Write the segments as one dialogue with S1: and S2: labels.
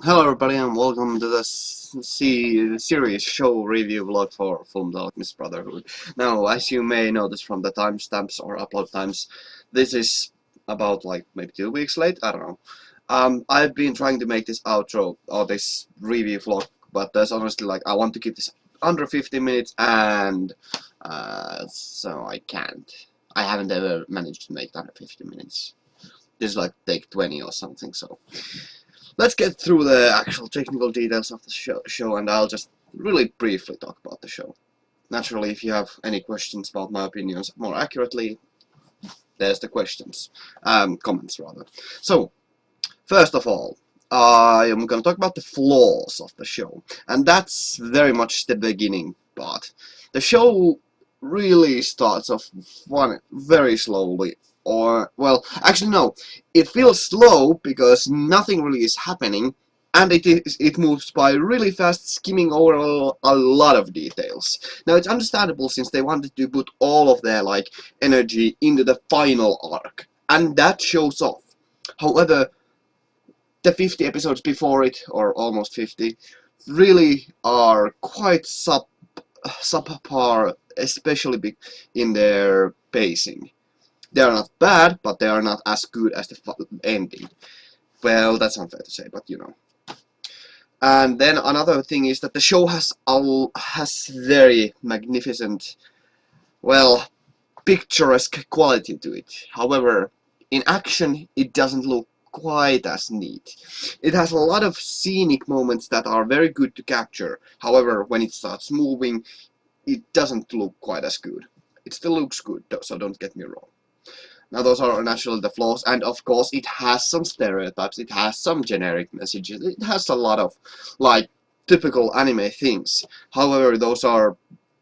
S1: Hello everybody and welcome to this series show review vlog for Fullmetal Alchemist Brotherhood. Now, as you may notice from the timestamps or upload times, this is about like maybe 2 weeks late, I don't know. I've been trying to make this outro or this review vlog, but there's honestly like I want to keep this under 50 minutes and so I can't. I haven't ever managed to make it under 50 minutes. This is like take 20 or something, so let's get through the actual technical details of the show, and I'll just really briefly talk about the show. Naturally, if you have any questions about my opinions more accurately, there's the questions. Comments, rather. So, first of all, I am going to talk about the flaws of the show, and that's very much the beginning part. The show really starts off very slowly, or, well, actually no, it feels slow because nothing really is happening, and it moves by really fast, skimming over a lot of details. Now, it's understandable since they wanted to put all of their energy into the final arc, and that shows off. However, the 50 episodes before it, or almost 50, really are quite subpar, especially in their pacing. They are not bad, but they are not as good as the ending. Well, that's unfair to say, but you know. And then another thing is that the show has very magnificent, well, picturesque quality to it. However, in action, it doesn't look quite as neat. It has a lot of scenic moments that are very good to capture. However, when it starts moving, it doesn't look quite as good. It still looks good, though, so don't get me wrong. Now, those are naturally the flaws, and of course it has some stereotypes, it has some generic messages, it has a lot of, typical anime things. However, those are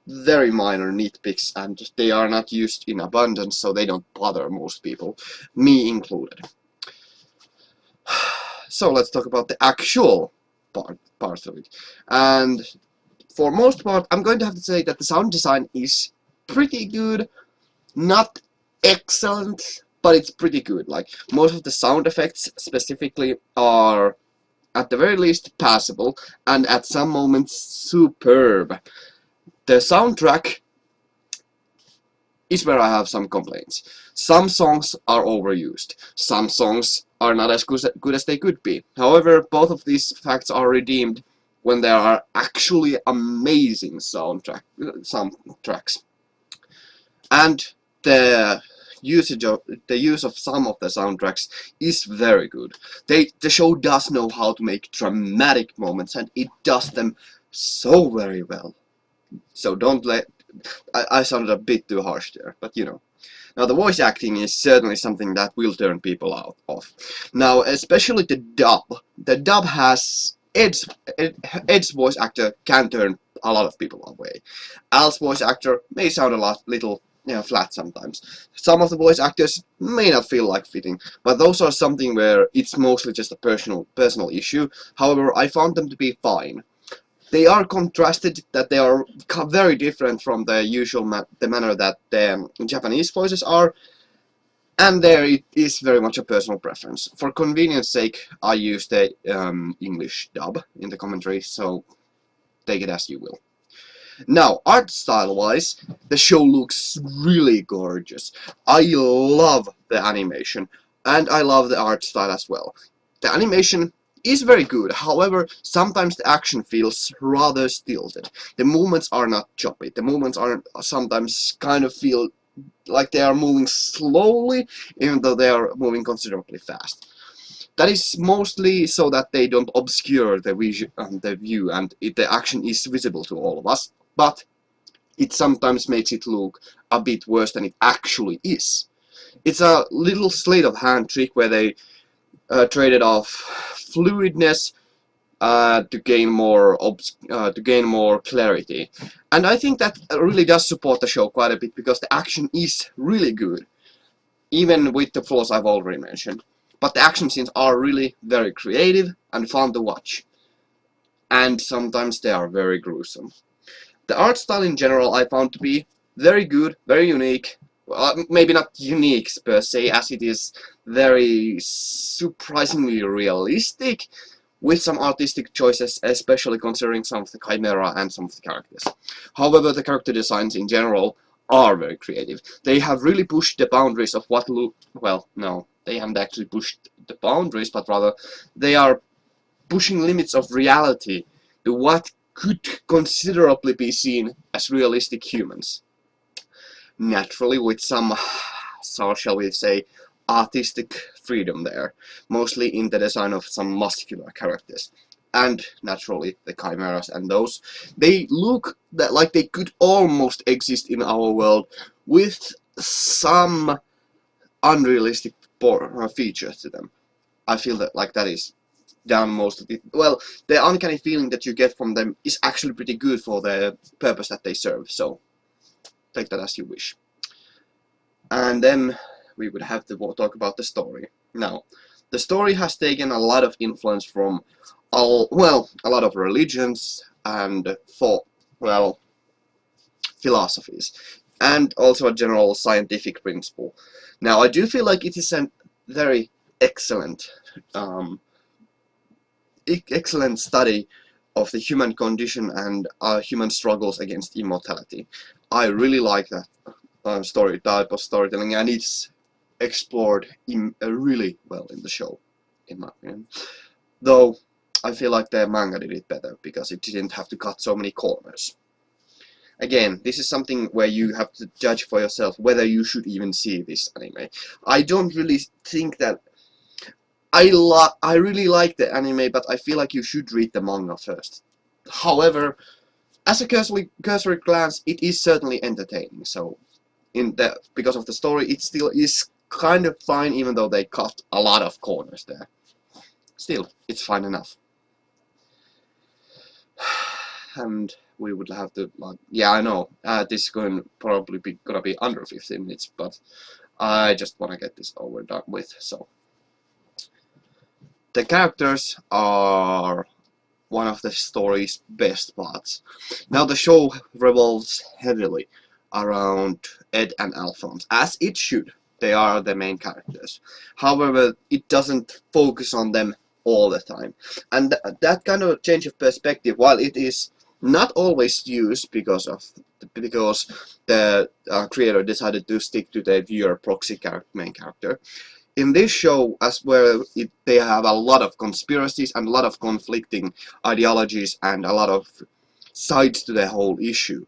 S1: very minor nitpicks, and they are not used in abundance, so they don't bother most people, me included. So let's talk about the actual parts of it. And for most part, I'm going to have to say that the sound design is pretty good, not excellent, but it's pretty good. Most of the sound effects specifically are at the very least passable, and at some moments superb. The soundtrack is where I have some complaints. Some songs are overused. Some songs are not as good as they could be. However, both of these facts are redeemed when there are actually amazing soundtracks. And the use of some of the soundtracks is very good. The show does know how to make dramatic moments, and it does them so very well. So don't let... I sounded a bit too harsh there, but you know. Now, the voice acting is certainly something that will turn people out of. Now, especially the dub. The dub has... Ed's voice actor can turn a lot of people away. Al's voice actor may sound little flat sometimes. Some of the voice actors may not feel like fitting, but those are something where it's mostly just a personal issue. However, I found them to be fine. They are contrasted, that they are very different from the usual the manner that the Japanese voices are, and there it is very much a personal preference. For convenience sake, I use the English dub in the commentary, so take it as you will. Now, art style wise, the show looks really gorgeous. I love the animation, and I love the art style as well. The animation is very good, however, sometimes the action feels rather stilted. The movements are not choppy, the movements are sometimes kind of feel like they are moving slowly, even though they are moving considerably fast. That is mostly so that they don't obscure the view, and the action is visible to all of us, but it sometimes makes it look a bit worse than it actually is. It's a little sleight of hand trick where they traded off fluidness to gain more clarity, and I think that really does support the show quite a bit because the action is really good, even with the flaws I've already mentioned. But the action scenes are really very creative and fun to watch, and sometimes they are very gruesome. The art style in general I found to be very good, very unique. Maybe not unique per se, as it is very surprisingly realistic, with some artistic choices, especially considering some of the chimera and some of the characters. However, the character designs in general are very creative. They have really pushed the boundaries of what well, no, they haven't actually pushed the boundaries, but rather they are pushing limits of reality to what could considerably be seen as realistic humans. Naturally, with some, so shall we say, artistic freedom there, mostly in the design of some muscular characters. And naturally, the chimeras and those, they look that like they could almost exist in our world with some unrealistic features to them. I feel that like that is down most of it. Well, the uncanny feeling that you get from them is actually pretty good for the purpose that they serve. So take that as you wish. And then we would have to talk about the story. Now, the story has taken a lot of influence from a lot of religions and philosophies, and also a general scientific principle. Now, I do feel like it is a very excellent, excellent study of the human condition and human struggles against immortality. I really like that type of storytelling, and it's explored really well in the show, in my opinion. Though I feel like the manga did it better because it didn't have to cut so many corners. Again, this is something where you have to judge for yourself whether you should even see this anime. I don't really think that I really like the anime, but I feel like you should read the manga first. However, as a cursory glance, it is certainly entertaining. So, because of the story, it still is kind of fine, even though they cut a lot of corners there. Still, it's fine enough. And we would have to, yeah, I know, this is probably gonna be under 15 minutes, but I just want to get this over done with. So, the characters are one of the story's best parts. Now, the show revolves heavily around Ed and Alphonse, as it should. They are the main characters. However, it doesn't focus on them all the time. And that kind of change of perspective, while it is not always used because the creator decided to stick to the viewer proxy main character, in this show, as well, they have a lot of conspiracies and a lot of conflicting ideologies and a lot of sides to the whole issue.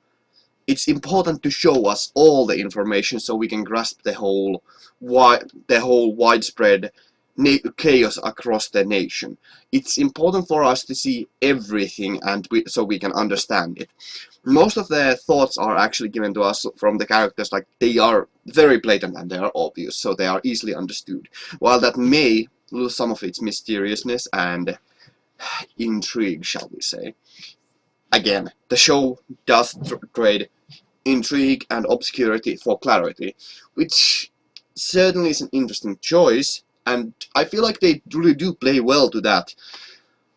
S1: It's important to show us all the information so we can grasp the whole widespread chaos across the nation. It's important for us to see everything and so we can understand it. Most of the thoughts are actually given to us from the characters, like they are very blatant and they are obvious, so they are easily understood. While that may lose some of its mysteriousness and intrigue, shall we say. Again, the show does trade intrigue and obscurity for clarity, which certainly is an interesting choice, and I feel like they really do play well to that.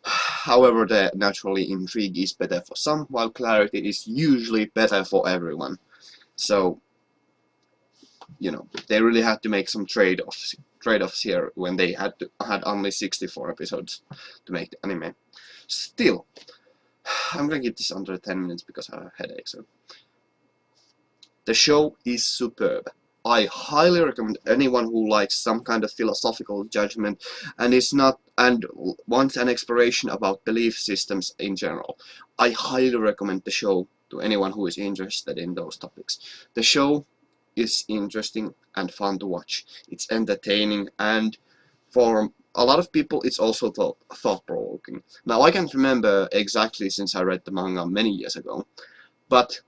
S1: However, the naturally intrigue is better for some, while clarity is usually better for everyone. So, you know, they really had to make some trade-offs here when they had only 64 episodes to make the anime. Still, I'm gonna keep this under 10 minutes because I have a headache. So, the show is superb. I highly recommend anyone who likes some kind of philosophical judgment and wants an exploration about belief systems in general. I highly recommend the show to anyone who is interested in those topics. The show is interesting and fun to watch. It's entertaining, and for a lot of people it's also thought-provoking. Now, I can't remember exactly since I read the manga many years ago, but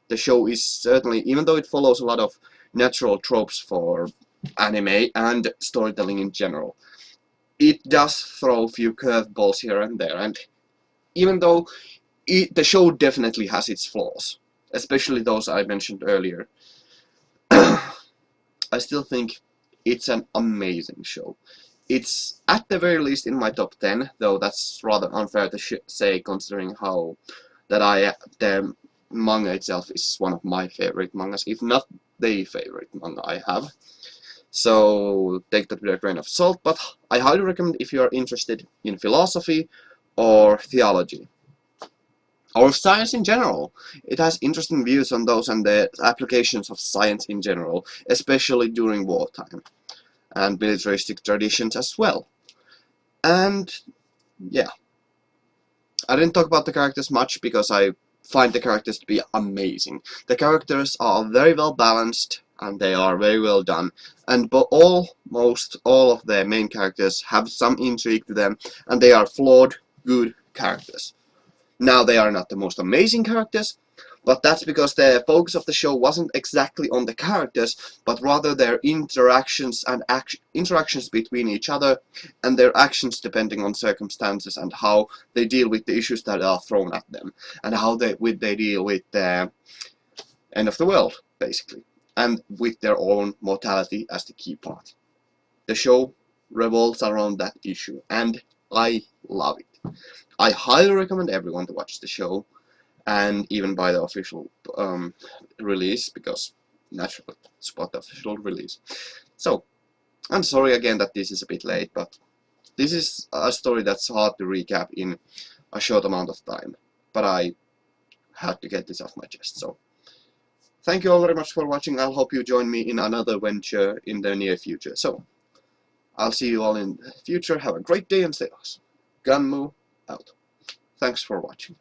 S1: the show is certainly, even though it follows a lot of natural tropes for anime and storytelling in general, it does throw a few curveballs here and there, and even though the show definitely has its flaws, especially those I mentioned earlier, I still think it's an amazing show. It's at the very least in my top 10, though that's rather unfair to say considering how the manga itself is one of my favorite mangas, if not the favorite manga I have. So take that with a grain of salt, but I highly recommend if you are interested in philosophy or theology or science in general. It has interesting views on those and the applications of science in general, especially during wartime, and militaristic traditions as well. And yeah, I didn't talk about the characters much because I find the characters to be amazing. The characters are very well balanced and they are very well done, and almost all of the main characters have some intrigue to them, and they are flawed, good characters. Now, they are not the most amazing characters, but that's because the focus of the show wasn't exactly on the characters, but rather their interactions and interactions between each other, and their actions depending on circumstances, and how they deal with the issues that are thrown at them, and how they deal with the end of the world, basically, and with their own mortality as the key part. The show revolves around that issue, and I love it. I highly recommend everyone to watch the show, and even buy the official release, because naturally support the official release. So, I'm sorry again that this is a bit late, but this is a story that's hard to recap in a short amount of time. But I had to get this off my chest, so thank you all very much for watching. I'll hope you join me in another venture in the near future. So, I'll see you all in the future. Have a great day and stay awesome. Gunmu out. Thanks for watching.